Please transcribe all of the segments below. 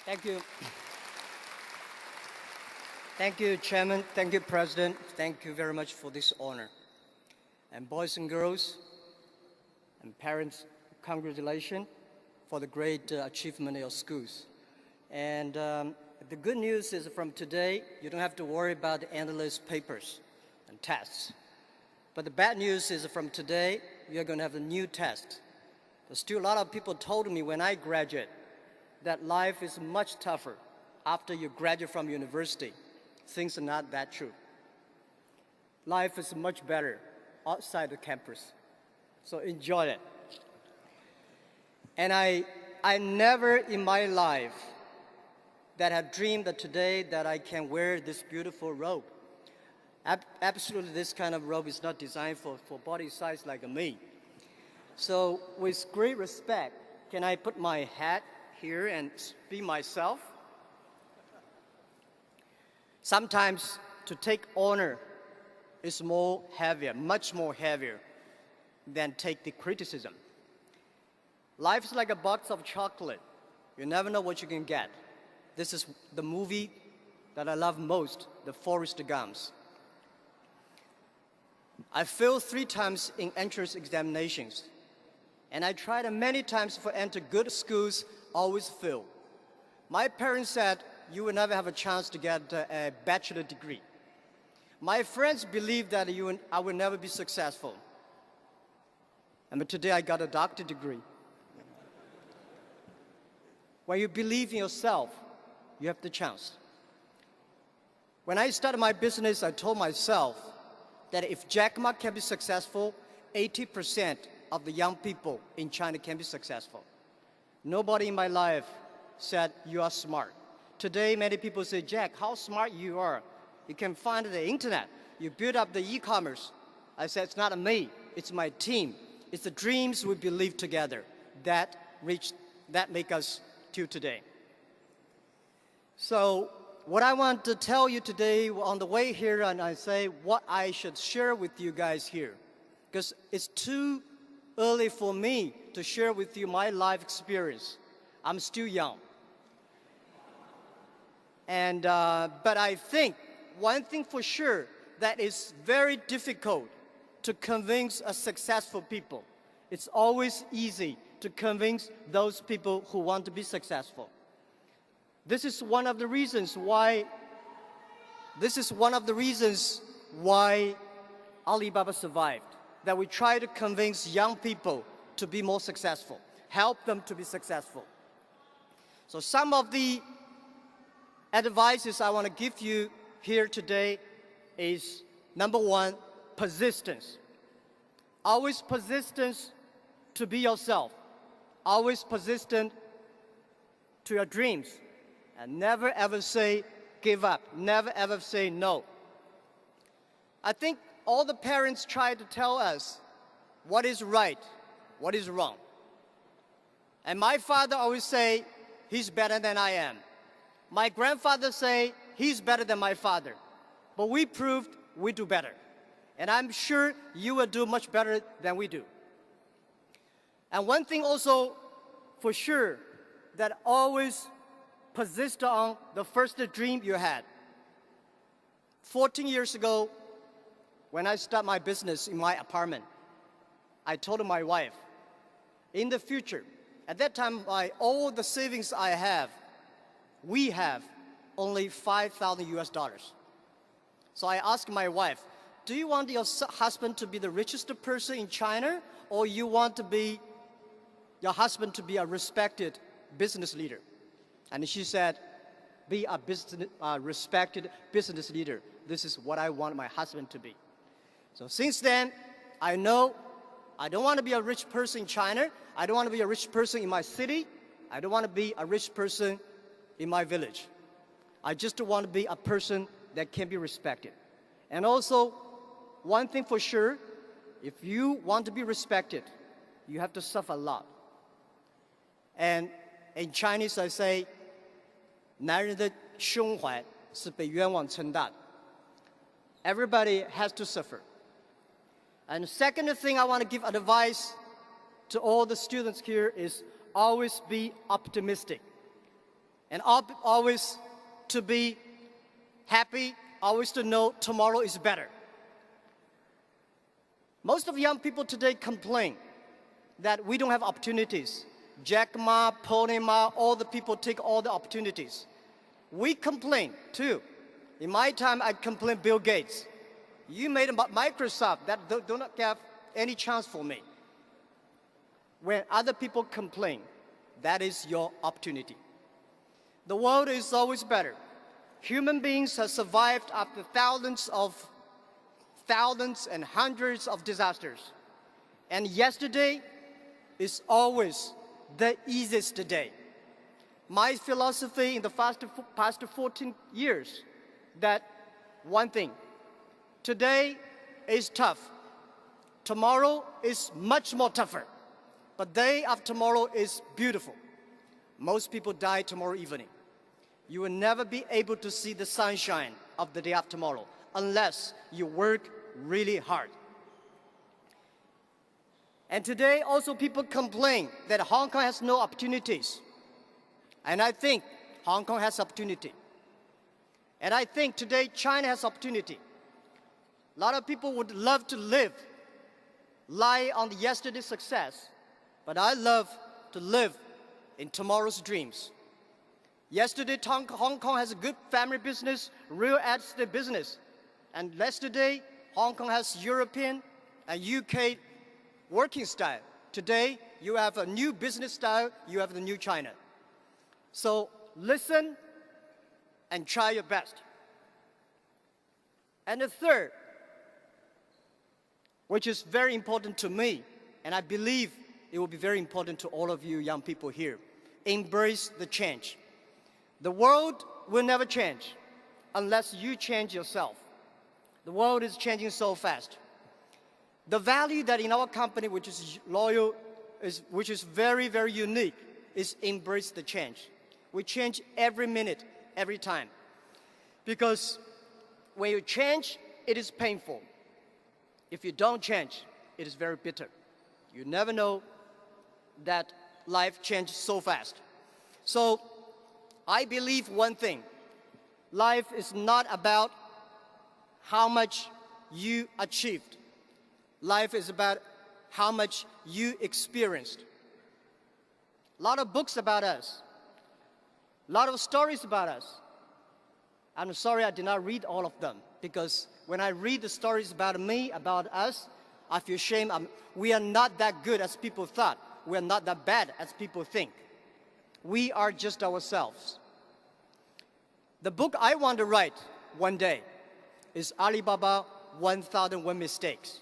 Thank you. Thank you, Chairman. Thank you, President. Thank you very much for this honor. And boys and girls and parents, congratulations for the great achievement in your schools. And the good news is from today, you don't have to worry about the endless papers and tests. But the bad news is from today, you're going to have a new test. There's still a lot of people told me when I graduate that life is much tougher after you graduate from university. Things are not that true. Life is much better outside the campus. So enjoy it. And I never in my life that had dreamed that today that I can wear this beautiful robe. Absolutely, this kind of robe is not designed for body size like me. So with great respect, can I put my hat here and be myself? Sometimes to take honor is more heavier, much more heavier than take the criticism. Life is like a box of chocolate. You never know what you can get. This is the movie that I love most, the Forrest Gumps. I failed 3 times in entrance examinations. And I tried many times to enter good schools, always failed. My parents said, you will never have a chance to get a bachelor degree. My friends believed that I will never be successful. And today I got a doctorate degree. When you believe in yourself, you have the chance. When I started my business, I told myself that if Jack Ma can be successful, 80% of the young people in China can be successful. Nobody in my life said, you are smart. Today, many people say, Jack, how smart you are. You can find the internet. You build up the e-commerce. I said, it's not me, it's my team. It's the dreams we believe together that make us till today. So what I want to tell you today on the way here, and I say what I should share with you guys here, because it's too early for me to share with you my life experience. I'm still young. And, but I think one thing for sure that is very difficult to convince a successful people. It's always easy to convince those people who want to be successful. This is one of the reasons why Alibaba survived. That we try to convince young people to be more successful, help them to be successful. So some of the advices I want to give you here today is, number 1, persistence. Always persistence to be yourself. Always persistent to your dreams. And never ever say give up. Never ever say no. I think all the parents try to tell us what is right, what is wrong. And my father always say, he's better than I am. My grandfather say, he's better than my father. But we proved we do better. And I'm sure you will do much better than we do. And one thing also for sure, that always persist on the first dream you had. 14 years ago, when I started my business in my apartment, I told my wife, in the future, at that time, all the savings I have, we have only $5,000 US. So I asked my wife, do you want your husband to be the richest person in China, or you want your husband to be a respected business leader? And she said, be a respected business leader. This is what I want my husband to be. So since then, I know I don't want to be a rich person in China. I don't want to be a rich person in my city. I don't want to be a rich person in my village. I just want to be a person that can be respected. And also, one thing for sure, if you want to be respected, you have to suffer a lot. And in Chinese, I say, 男人的胸怀是被冤枉撑大的. Everybody has to suffer. And the second thing I want to give advice to all the students here is always be optimistic. and always to be happy, always to know tomorrow is better. Most of young people today complain that we don't have opportunities. Jack Ma, Pony Ma, all the people take all the opportunities. We complain too. In my time, I complained Bill Gates. You made Microsoft that do not have any chance for me. When other people complain, that is your opportunity. The world is always better. Human beings have survived after thousands and hundreds of disasters. And yesterday is always the easiest day. My philosophy in the past 14 years, that one thing, today is tough. Tomorrow is much more tougher. But day after tomorrow is beautiful. Most people die tomorrow evening. You will never be able to see the sunshine of the day after tomorrow unless you work really hard. And today also people complain that Hong Kong has no opportunities. And I think Hong Kong has opportunity. And I think today China has opportunity. A lot of people would love to lie on yesterday's success, but I love to live in tomorrow's dreams. Yesterday, Hong Kong has a good family business, real estate business. And yesterday, Hong Kong has European and UK working style. Today, you have a new business style, you have the new China. So listen and try your best. And the third, which is very important to me, and I believe it will be very important to all of you young people here, embrace the change. The world will never change unless you change yourself. The world is changing so fast. The value that in our company, which is loyal, which is very, very unique, is embrace the change. We change every minute, every time. Because when you change, it is painful. If you don't change, it is very bitter. You never know that life changes so fast. So I believe one thing. Life is not about how much you achieved. Life is about how much you experienced. A lot of books about us. A lot of stories about us. I'm sorry I did not read all of them, because when I read the stories about me, about us, I feel shame. We are not that good as people thought. We are not that bad as people think. We are just ourselves. The book I want to write one day is Alibaba 1001 Mistakes.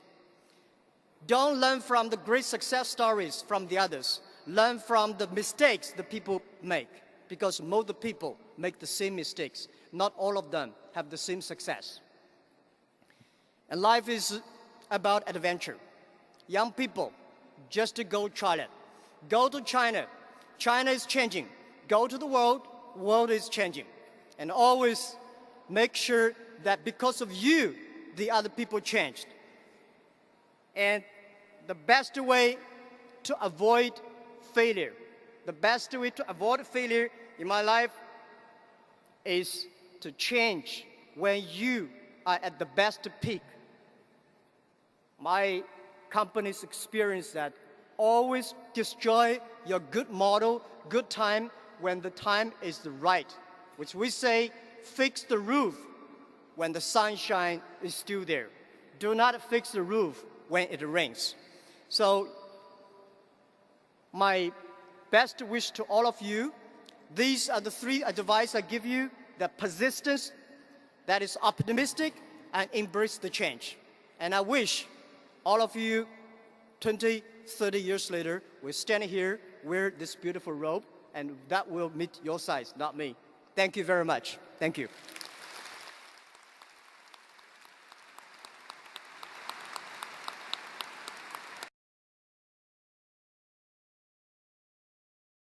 Don't learn from the great success stories from the others. Learn from the mistakes the people make, because most of the people make the same mistakes. Not all of them have the same success. And life is about adventure. Young people, just to go try it. Go to China. China is changing. Go to the world. World is changing. And always make sure that because of you, the other people changed. And the best way to avoid failure, the best way to avoid failure in my life is to change when you are at the best peak. My company's experience that always destroy your good model, good time, when the time is the right, which we say, fix the roof when the sunshine is still there. Do not fix the roof when it rains. So my best wish to all of you, these are the three advice I give you: the persistence, that is optimistic, and embrace the change. And I wish all of you 20, 30 years later will stand here, wear this beautiful robe, and that will meet your size, not me. Thank you very much. Thank you.